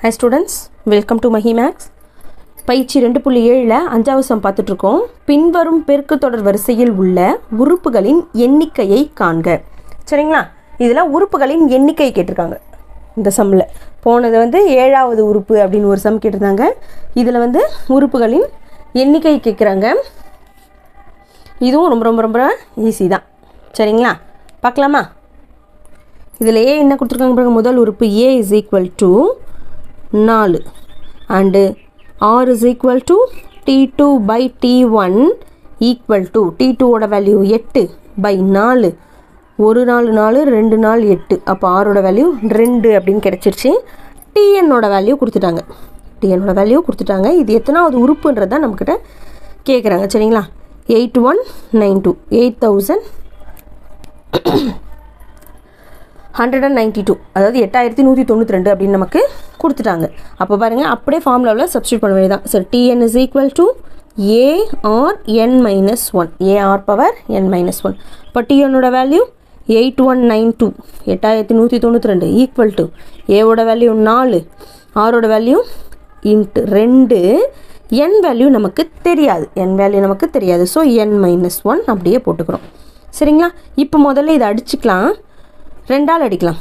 Hi students, welcome to Mahi Max. பயிற்சி 2.7ல 5வது some பார்த்துட்டு இருக்கோம். பின்வரும் பெருக்கு தொடர் வரிசையில் உள்ள உறுப்புகளின் எண்ணிக்கையை காண்க. சரிங்களா? இதுல உறுப்புகளின் எண்ணிக்கை கேட்டிருக்காங்க. இந்த சம்ல போனது வந்து 7வது உறுப்பு அப்படின்னு ஒரு சம் கேட்டிருந்தாங்க. இதுல வந்து உறுப்புகளின் எண்ணிக்கை கேக்குறாங்க. இதுவும் ரொம்ப ஈஸி தான். சரிங்களா? பார்க்கலாமா? இதில் A என்ன கொடுத்துருக்காங்க பாருங்க. முதல் உறுப்பு A is equal to 4 and R is equal to T2 by T1 equal to T2 ஓட வேல்யூ 8 by 4 ஒரு நாள் 4 2 நாள் 8 அப்போ R ஓட வேல்யூ 2 அப்படின்னு கிடைச்சிருச்சு. TN ஓட வேல்யூ கொடுத்துட்டாங்க. TN ஓட வேல்யூ கொடுத்துட்டாங்க. இது எத்தனாவது உறுப்புன்றது தான் நம்மக்கிட்ட கேட்குறாங்க. சரிங்களா? 8192 8192 அதாவது 8192 அப்படின்னு நமக்கு கொடுத்துட்டாங்க. அப்போ பாருங்கள் அப்படியே ஃபார்முலாவில் சப்ஸ்டியூட் பண்ண வேண்டியதான். சரி, TN is equal to ARN-1 AR power N-1. இப்போ TNோட வேல்யூ 8192 8192 ஈக்குவல் டு ஏவோட வேல்யூ 4 ஆரோட வேல்யூ இன்ட்டு 2 N வேல்யூ நமக்கு தெரியாது. ஸோ N-1 அப்படியே போட்டுக்கிறோம். சரிங்களா? இப்போ முதல்ல இதை அடிச்சுக்கலாம். 2ஆல் அடிக்கலாம்.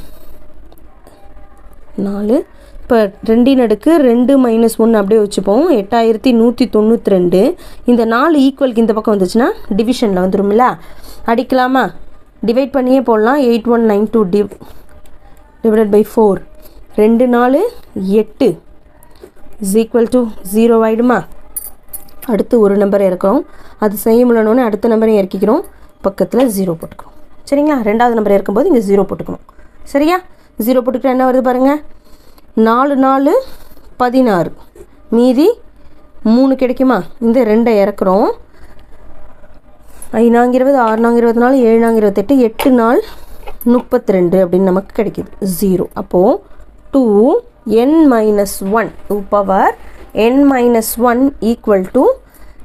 4 இப்போ 2 அடுக்கு 2 - 1 அப்படியே வச்சுப்போம். 8192. இந்த 4 ஈக்குவலுக்கு இந்த பக்கம் வந்துச்சுன்னா டிவிஷனில் வந்துடும்ல. அடிக்கலாமா? டிவைட் பண்ணியே போடலாம். 8192 divided by 4 2 4 8 is equal to 0 ஆகிடுமா? அடுத்து ஒரு நம்பர் இறக்கிறோம். அது செய்ய முடியணுன்னு அடுத்த நம்பரையும் இறக்கிக்கிறோம். பக்கத்தில் 0 போட்டுக்கிறோம். சரிங்களா? 2வது நம்பர் இருக்கும்போது இங்கே 0 போட்டுக்கணும். சரியா? 0 போட்டுக்கிட்டா என்ன வருது பாருங்கள். 4 4 16 மீதி 3 கிடைக்குமா? இந்த 2 இறக்குறோம். 5 4 20 6 4 24 7 4 28 8 4 32 அப்படின்னு நமக்கு கிடைக்கிது 0. அப்போது 2n-1 2 power n-1 equal to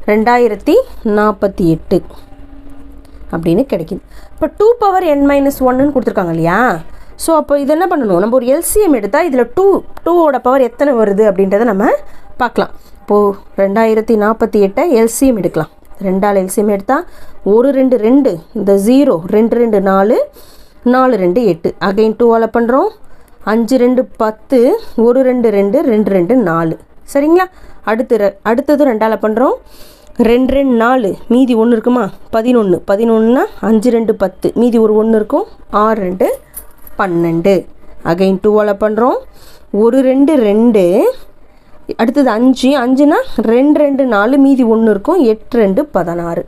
2048 அப்படின்னு கிடைக்கிது. இப்போ 2 பவர் n-1ன்னு கொடுத்துருக்காங்க இல்லையா? ஸோ அப்போ இது என்ன பண்ணணும்? நம்ம ஒரு எல்சிஎம் எடுத்தால் இதில் 2ஓட பவர் எத்தனை வருது அப்படின்றத நம்ம பார்க்கலாம். இப்போது 2048 எல்சிஎம் எடுக்கலாம். 2ஆல் எல்சிஎம் எடுத்தால் 1 2 2 இந்த 0 2 2 4 4 2 8 அகைன் 2ஆல் பண்ணுறோம். 5 2 10 1 2 2 2 2 4. சரிங்களா? அடுத்தது 2ஆல் பண்ணுறோம். 2 2 4 மீதி 1 இருக்குமா? 11 11னா 5 2 10 மீதி ஒரு 1 இருக்கும். 6 2 12 அகைன் 2ஆல் பண்ணுறோம். 1 2 2 அடுத்தது 5 5னா 2 2 4 மீதி 1 இருக்கும். 8 2 16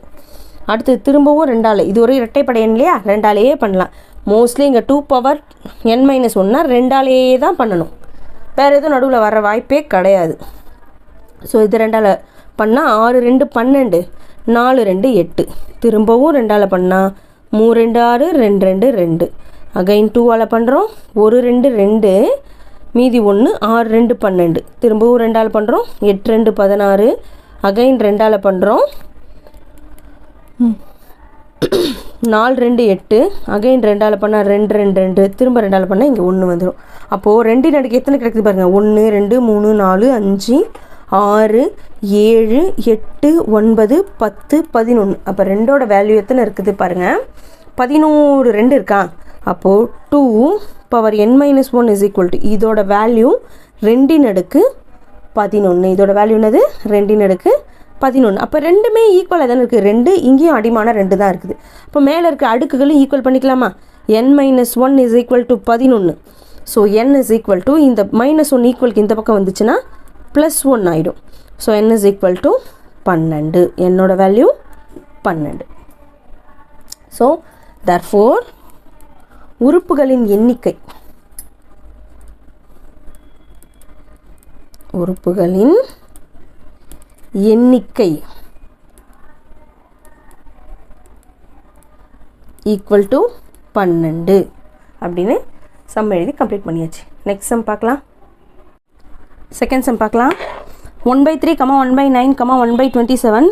அடுத்தது திரும்பவும் 2ஆல். இது ஒரு இரட்டைப்படை எண் இல்லையா? 2ஆலேயே பண்ணலாம். மோஸ்ட்லி இங்கே 2 பவர் n-1னா 2ஆலேயே தான் பண்ணணும். வேறு எதுவும் நடுவில் வர வாய்ப்பே கிடையாது. ஸோ இது 2ஆல் பண்ணால் 6 2 12 4 2 8 திரும்பவும் 2ஆல் பண்ணால் 3 2 6 2 2 2 அகைன் 2ஆல் பண்ணுறோம். 1 2 2 மீதி 1 6 2 12 திரும்பவும் 2ஆல் பண்ணுறோம். 8 2 16 அகைன் 2ஆல் பண்ணுறோம். 4 2 8 அகைன் 2ஆல் பண்ணால் 2 2 2 திரும்ப 2ஆல் பண்ணால் இங்கே 1 வந்துடும். அப்போது 2 நடுக்கு எத்தனை கிடைக்குது பாருங்கள். 1 2 3 4 5 6 7 8 9 10 11. அப்போ 2ஓட வேல்யூ எத்தனை இருக்குது பாருங்கள். 11 2 இருக்கா? அப்போது 2 power n-1 is equal to இதோட வேல்யூ 2 அடுக்கு 11. இதோட வேல்யூ என்னது? 2 அடுக்கு 11. அப்போ ரெண்டுமே ஈக்குவலாக தானே இருக்குது. 2 இங்கேயும் அடிமான 2 தான் இருக்குது. அப்போ மேலே இருக்க அடுக்குகளும் ஈக்குவல் பண்ணிக்கலாமா? n-1 is equal to 11. So n is equal to இந்த -1 ஈக்குவலுக்கு இந்த பக்கம் வந்துச்சுன்னா +1 ஆகிடும். So n is equal to 12. என்னோட வேல்யூ 12. ஸோ therefore உறுப்புகளின் எண்ணிக்கை ஈக்குவல் டு 12 அப்படின்னு சம் எழுதி கம்ப்ளீட் பண்ணியாச்சு. நெக்ஸ்ட் சம் பார்க்கலாம். செகண்ட் சம் பார்க்கலாம். 1/3, 1/9, 1/27,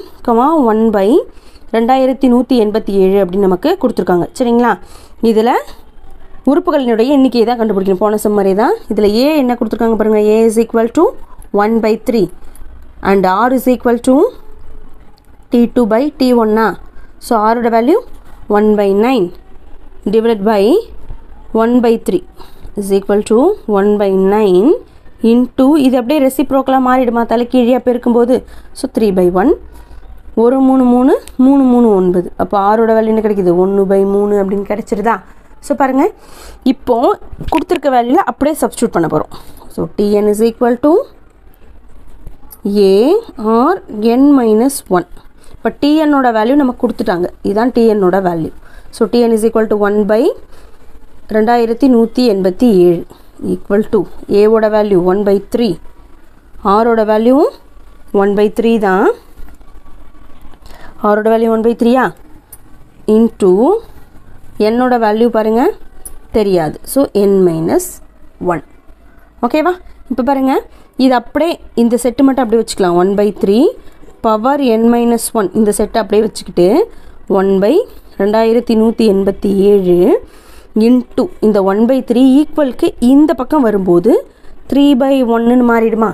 1/2187 அப்படின்னு நமக்கு கொடுத்துருக்காங்க. சரிங்களா? இதில் உறுப்புகளினுடைய எண்ணிக்கையை தான் கண்டுபிடிக்கணும். போன சம் மாதிரி தான். இதில் ஏ என்ன கொடுத்துருக்காங்க பாருங்கள். A is equal to 1/3 and R is equal to T2/T1. So ஆரோட value 1/9 divided by 1/3 is equal to 1/9 into இது அப்படியே ரெசிப்ரோக்கலாக மாறிடுமா தலைக்கீழியாக பெருக்கும்போது. ஸோ 3/1 1 3 3 3 3 9. அப்போ ஆரோட வேல்யூ என்ன கிடைக்கிது 1/3 அப்படின்னு கிடைச்சிருதா. ஸோ பாருங்கள் இப்போது கொடுத்துருக்க வேல்யூவில் அப்படியே சப்ஸ்டியூட் பண்ண போகிறோம். So Tn is equal to A R n-1. இப்போ Tnோட வேல்யூ நமக்கு கொடுத்துட்டாங்க. இதுதான் Tnோட value. So Tn is equal to 1/2187 equal to ஏவோட வேல்யூ 1/3 ஆரோட வேல்யூவும் 1/3 தான். ஆரோட வேல்யூ 1/3 இன்டூ என்னோட வேல்யூ பாருங்கள் தெரியாது. So n-1. ஓகேவா. இப்போ பாருங்கள் இது அப்படியே இந்த செட்டு மட்டும் அப்படியே வச்சுக்கலாம். 1/3 பவர் n-1 இந்த செட்டை அப்படியே வச்சுக்கிட்டு 1/2187 இன்டூ இந்த 1/3 ஈக்குவலுக்கு இந்த பக்கம் வரும்போது 3/1ன்னு மாறிடுமா.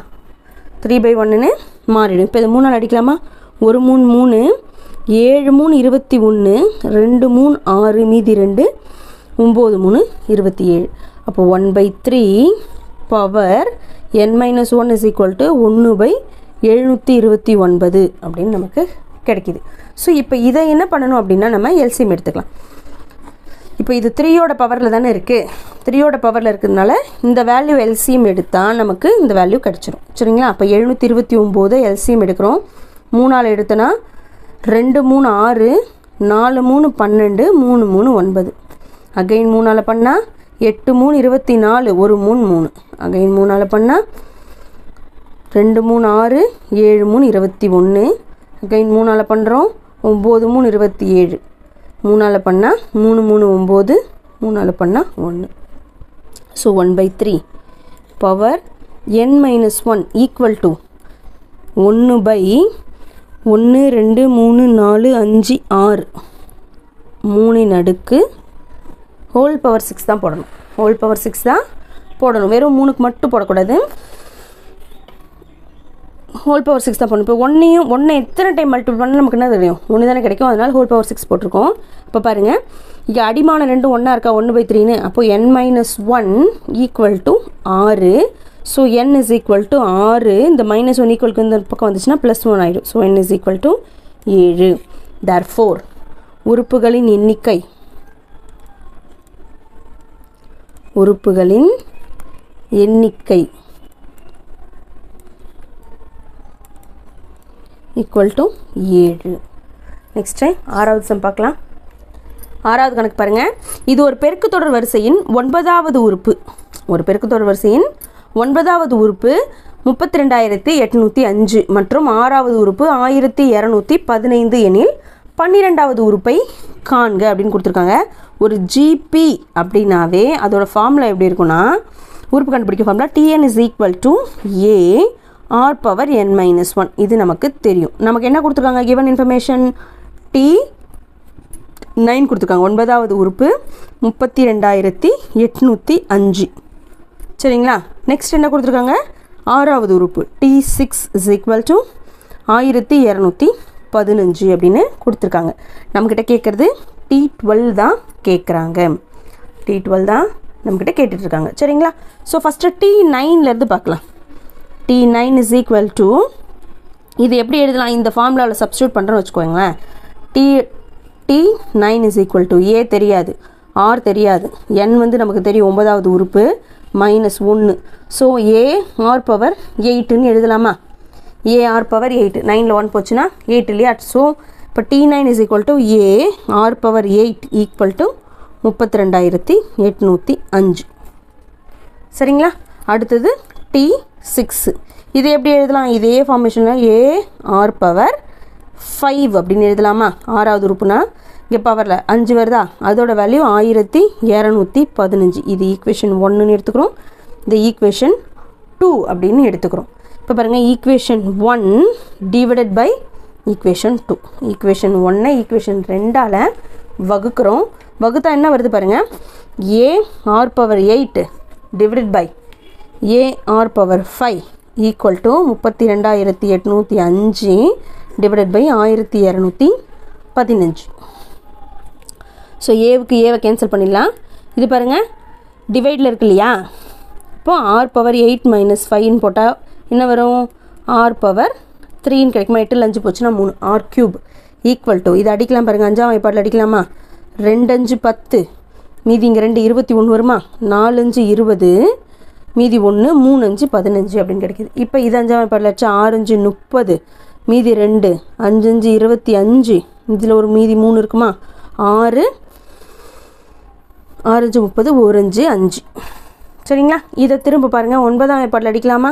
3/1ன்னு மாறிடும். இப்போ இது 3 அடிக்கலாமா. 1 3 3 7 3 21 2 3 6 மீதி 2 9 3 27. அப்போ 1/3 power n-1 is equal to 1/729 அப்படின்னு நமக்கு கிடைக்கிது. ஸோ இப்போ இதை என்ன பண்ணணும் அப்படின்னா நம்ம எல்சிஎம் எடுத்துக்கலாம். இப்போ இது 3யோட பவரில் தானே இருக்குது. 3யோட பவரில் இருக்கிறதுனால இந்த வேல்யூ எல்சிஎம் எடுத்தால் நமக்கு இந்த வேல்யூ கிடச்சிரும். சரிங்களா. அப்போ 729 எல்சிஎம் எடுக்கிறோம். 3ஆல் எடுத்தோன்னா 2 3 6 4 3 12 3 3 9. அகைன் 3ஆல் பண்ணால் 8 3 24 1 3 3. அகைன் 3ஆல் பண்ணால் 2 3 6 7 3 21. அகைன் 3ஆல் பண்ணுறோம் 9 3 27. 3ஆல் பண்ணால் 3 3 9. 3ஆல் பண்ணால் 1. So 1/3 power n-1 equal to 1/1 2 3 4 5 6 3 அடுக்கு ஹோல் பவர் 6 தான் போடணும். ஹோல் பவர் 6 தான் போடணும். வெறும் 3க்கு மட்டும் போடக்கூடாது. ஹோல் பவர் 6 தான் போடணும். இப்போ 1 எத்தனை டைம் மல்டிபிள் பண்ணால் நமக்கு என்ன தெரியும் 1 தானே கிடைக்கும். அதனால் ஹோல் பவர் 6 போட்டிருக்கோம். இப்போ பாருங்கள் இங்கே அடிமான 2 ஒன்றா இருக்கா 1/3ன்னு. அப்போது n-1 equal to 6. So n is equal to 6. இந்த -1 ஈக்குவலுக்கு இந்த பக்கம் வந்துச்சுன்னா +1 ஆகிடும். So n is equal to 7. therefore உறுப்புகளின் எண்ணிக்கை ஈக்குவல் டு 7. நெக்ஸ்ட் ஆறாவது சம் பார்க்கலாம். ஆறாவது கணக்கு பாருங்கள். இது ஒரு பெருக்குத்தொடர் வரிசையின் 9வது உறுப்பு. ஒரு பெருக்குத்தொடர் வரிசையின் 9வது உறுப்பு 32,805 மற்றும் 6வது உறுப்பு 1215 எனில் 12வது உறுப்பை காண்க அப்படின்னு கொடுத்துருக்காங்க. ஒரு ஜிபி அப்படின்னாவே அதோட ஃபார்முலா எப்படி இருக்குன்னா உறுப்பு கண்டுபிடிக்க formula Tn is equal to A r power n-1. இது நமக்கு தெரியும். நமக்கு என்ன கொடுத்துருக்காங்க கிவன் இன்ஃபர்மேஷன் T9 கொடுத்துருக்காங்க. 9வது உறுப்பு 32,805. சரிங்களா. நெக்ஸ்ட் என்ன கொடுத்துருக்காங்க 6வது உறுப்பு T6 இஸ் ஈக்குவல் டு 1215 அப்படின்னு கொடுத்துருக்காங்க. நம்மக்கிட்ட கேட்குறது T12 தான் கேட்குறாங்க. T12 தான் நம்மக்கிட்ட கேட்டுட்ருக்காங்க. சரிங்களா. ஸோ ஃபஸ்ட்டு T9லேருந்து பார்க்கலாம். T9 இஸ் ஈக்குவல் டு இது எப்படி எழுதலாம் இந்த ஃபார்முலாவில் சப்ஸ்டியூட் பண்ணுறோன்னு வச்சுக்கோங்களேன். T9 is equal to A தெரியாது, R தெரியாது, N வந்து நமக்கு தெரியும் 9வது உறுப்பு -1. ஸோ A R பவர் 8ன்னு எழுதலாமா. A R பவர் 8 9ல் 1 போச்சுன்னா 8 இல்லையா. ஸோ இப்போ T9 is equal to A R power 8 equal to 32,805. சரிங்களா. அடுத்தது T6 இது எப்படி எழுதலாம் இதே ஃபார்மேஷனில் A R பவர் 5 அப்படின்னு எழுதலாமா. 6வது உறுப்புனா இங்கே பவரில் 5 வருதா, அதோட வேல்யூ 1215. இது ஈக்குவேஷன் 1ன்னு எடுத்துக்கிறோம். இந்த ஈக்குவேஷன் 2 அப்படின்னு எடுத்துக்கிறோம். இப்போ பாருங்கள் equation 1 divided by equation 2. Equation 1 equation 2ஆல் வகுக்கிறோம். வகுத்தா என்ன வருது பாருங்கள், A R power 8 divided by A R power 5 equal to 32,805 divided by 1215. So ஏவுக்கு ஏவை கேன்சல் பண்ணிடலாம். இது பாருங்கள் டிவைடில் இருக்கு இல்லையா, இப்போது ஆர் பவர் 8 மைனஸ் 5ன்னு போட்டால் என்ன வரும், ஆர் பவர் 3ன்னு கிடைக்குமா. 8 5 போச்சுன்னா 3 ஆர் க்யூப் ஈக்குவல் டு, இது அடிக்கலாம் பாருங்கள், 5ஆம் வாய்ப்பாட்டில் அடிக்கலாமா, 2 5 10 மீதி இங்கே 2 21 வருமா, 4 5 20 மீதி 1 3 5 15 அப்படின்னு கிடைக்கிது. இப்போ இது 5ஆம் வாய்ப்பாட்டில் வச்சா 6 5 30 மீதி 2 5 5 25 இதில் ஒரு மீதி 3 இருக்குமா, 6 6 5 30 1 5 5. சரிங்களா. இதை திரும்ப பாருங்கள், 9ஆம் வாய்ப்பாட்டில் அடிக்கலாமா,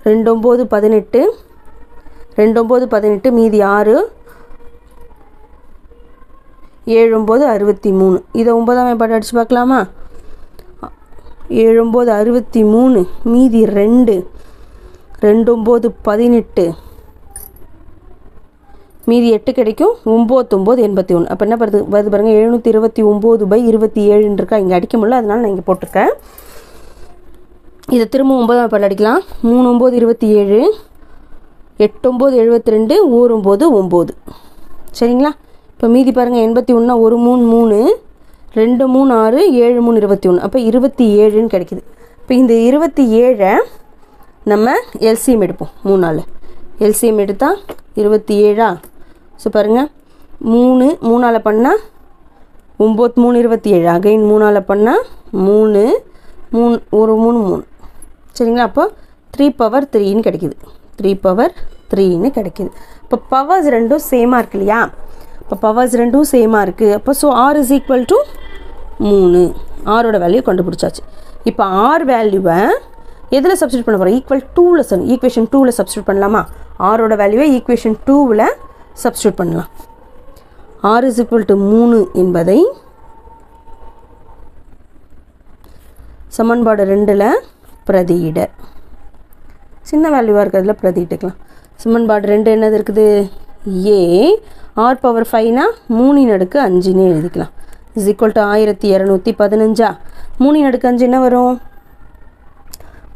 2 9 18 2 9 18 மீதி 6 7 9 63. இதை 9ஆம் வாய்ப்பாடு அடித்து பார்க்கலாமா, 7 9 63 மீதி 2 2 9 18 மீதி 8 கிடைக்கும், 9 9 81. அப்போ என்ன வருது பாருங்கள், 729/27 இருக்கா, இங்கே அடிக்க முடியல அதனால் நான் இங்கே போட்டிருக்கேன். இதை திரும்ப 9ஆம் வாய்ப்பாடு அடிக்கலாம், 3 9 27 8 9 72 1 9 9. சரிங்களா. இப்போ மீதி பாருங்கள் 81 1 3 3 2 3 6 7 3 21. அப்போ 27ன்னு கிடைக்கிது. இப்போ இந்த 27 நம்ம எல்சிஎம் எடுப்போம் 3 நாள். எல்சிஎம் எடுத்தால் 27. ஸோ பாருங்கள் 3 3ஆல் பண்ணால் 9 3 27 அகைன் 3ஆல் பண்ணால் 3 3 1 3 3. சரிங்களா. அப்போ 3 பவர் 3ன்னு கிடைக்கிது, 3 பவர் 3ன்னு கிடைக்கிது. இப்போ பவர்ஸ் ரெண்டும் சேமாக இருக்கு இல்லையா, இப்போ பவர்ஸ் ரெண்டும் சேமாக இருக்குது. அப்போ so r is equal to 3, ஆரோட வேல்யூ கண்டுபிடிச்சாச்சு. இப்போ ஆர் வேல்யூவை எதில் சப்ஸ்டியூட் பண்ண போகிறோம், ஈக்குவல் 2ல் ஈக்குவேஷன் 2ல் சப்ஸ்டியூட் பண்ணலாமா, ஆரோட வேல்யூவை ஈக்குவேஷன் 2ல் சப்ஸ்டியூட் பண்ணலாம். ஆர் இஸ் ஈக்குவல் டு 3 என்பதை சமன்பாடு 2ல் பிரதியிட, சின்ன வேல்யூவாக இருக்கிறதுல பிரதியிட்டுக்கலாம். சமன்பாடு 2 என்னது இருக்குது, ஏ ஆர் பவர் 5னா 3 அடுக்கு 5ன்னு எழுதிக்கலாம். Is equal to 1215. 3 அடுக்கு 5 என்ன வரும்,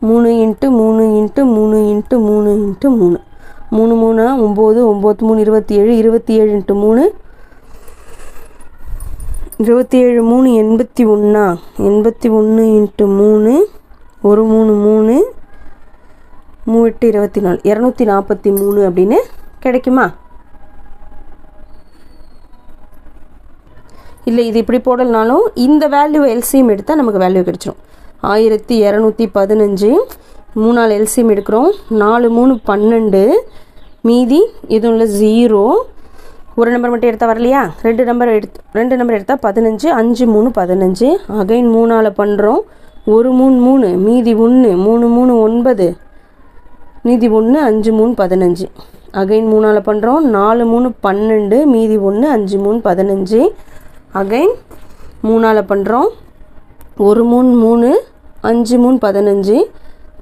3 × 3 × 3 × 3 × 3 3 3 9 9 3 27 27 × 3 27 3 81 81 × 3 1 3 3 3 8 24 243 அப்படின்னு கிடைக்குமா. இல்லை இது இப்படி போடலனாலும் இந்த வேல்யூ எல்சிஎம் எடுத்தால் நமக்கு வேல்யூ கிடைச்சிடும். 1215 3ஆல் எல்சிஎம் எடுக்கிறோம், 4 3 12 மீதி எதுவும் இல்லை 0. ஒரு நம்பர் மட்டும் எடுத்தால் வரலையா, 2 நம்பர் எடுத்தால் 15 5 3 15 அகைன் 3ஆல் பண்ணுறோம், 1 3 3 மீதி 1 3 3 9 மீதி 1 5 3 15 அகைன் 3ஆல் பண்ணுறோம், 4 3 12 மீதி 1 5 3 15 அகைன் 3ஆல் பண்ணுறோம், 1 3 3 5 3 15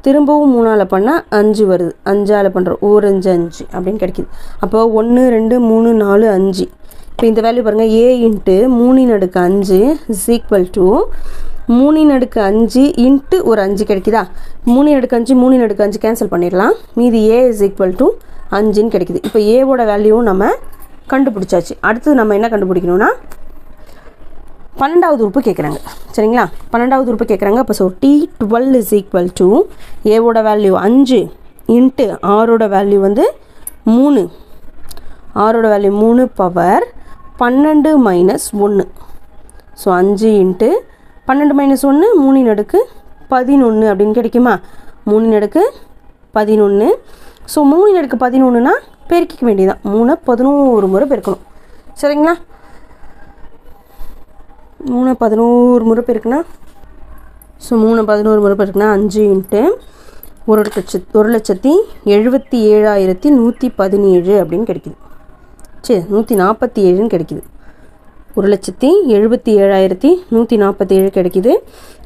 திரும்பவும் 3ஆல் பண்ணால் 5 வருது, 5ஆல் பண்ணுறோம் 1 5 5 அப்படின்னு கிடைக்கிது. அப்போ 1 2 3 4 5. இப்போ இந்த வேல்யூ பாருங்கள், ஏ இன்ட்டு 3 அடுக்கு 5 இஸ் ஈக்குவல் டு 3 அடுக்கு 5 இன்ட்டு ஒரு 5 கிடைக்குதா. 3 அடுக்கு 5 3 அடுக்கு 5 கேன்சல் பண்ணிடலாம், மீதி ஏ இஸ் ஈக்குவல் டு 5ன்னு கிடைக்குது. இப்போ ஏவோட வேல்யூவும் நம்ம கண்டுபிடிச்சாச்சு. அடுத்தது நம்ம என்ன கண்டுபிடிக்கணும்னா 12வது உறுப்பு கேட்குறாங்க. சரிங்களா, 12வது உறுப்பு கேட்குறாங்க. அப்போ so T12 is equal to ஏவோட வேல்யூ 5 இன்ட்டு ஆரோட வேல்யூ வந்து 3, ஆரோட value 3 power 12 minus 1. So 5 into 12 minus 1 3 அடுக்கு 11 அப்படின்னு கிடைக்குமா. 3 அடுக்கு 11. ஸோ 3 அடுக்கு 11னா பெருக்கிக்க வேண்டியதான், 3 11 முறை பெருக்கணும். சரிங்களா, 3 11 முறை பெருக்குனா, ஸோ 3 11 முறை பெருக்குனா 5 இன்ட்டு 1,77,117 அப்படின்னு கிடைக்குது. சரி 147ன்னு கிடைக்குது, 1,77,147 கிடைக்குது.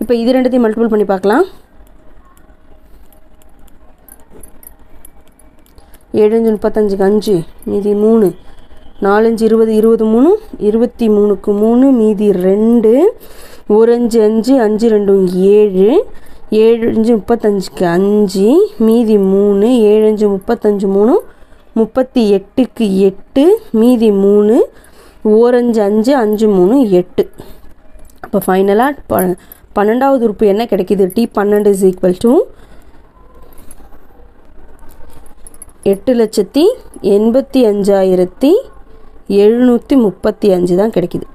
இப்போ இது ரெண்டுத்தையும் மல்டிபிள் பண்ணி பார்க்கலாம். 7 5 35 5 மீதி 3 4 5 20 23 23க்கு 3 மீதி 2 1 5 5 5 2 7 7 5 35க்கு 5 மீதி 3 7 5 35 3 38க்கு 8 மீதி 3 1 5 5 5 3 8. அப்போ ஃபைனலாக 12வது உறுப்பு என்ன கிடைக்கிது? T12 இஸ் ஈக்குவல் டு 8,85,735 தான் கிடைக்கிது.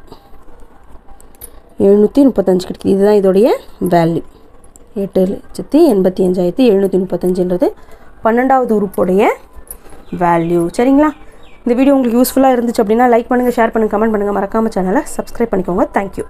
735 கிடைக்கிது. இதுதான் இதோடைய வேல்யூ. 8,85,735ன்றது 12வது உறுப்புடைய வேல்யூ. சரிங்களா? இந்த வீடியோ உங்களுக்கு யூஸ்ஃபுல்லாக இருந்துச்சு அப்படின்னா லைக் பண்ணுங்கள், ஷேர் பண்ணுங்கள், கமெண்ட் பண்ணுங்கள். மறக்காமல் சேனலை சப்ஸ்கிரைப் பண்ணிக்கோங்க. தேங்க்யூ.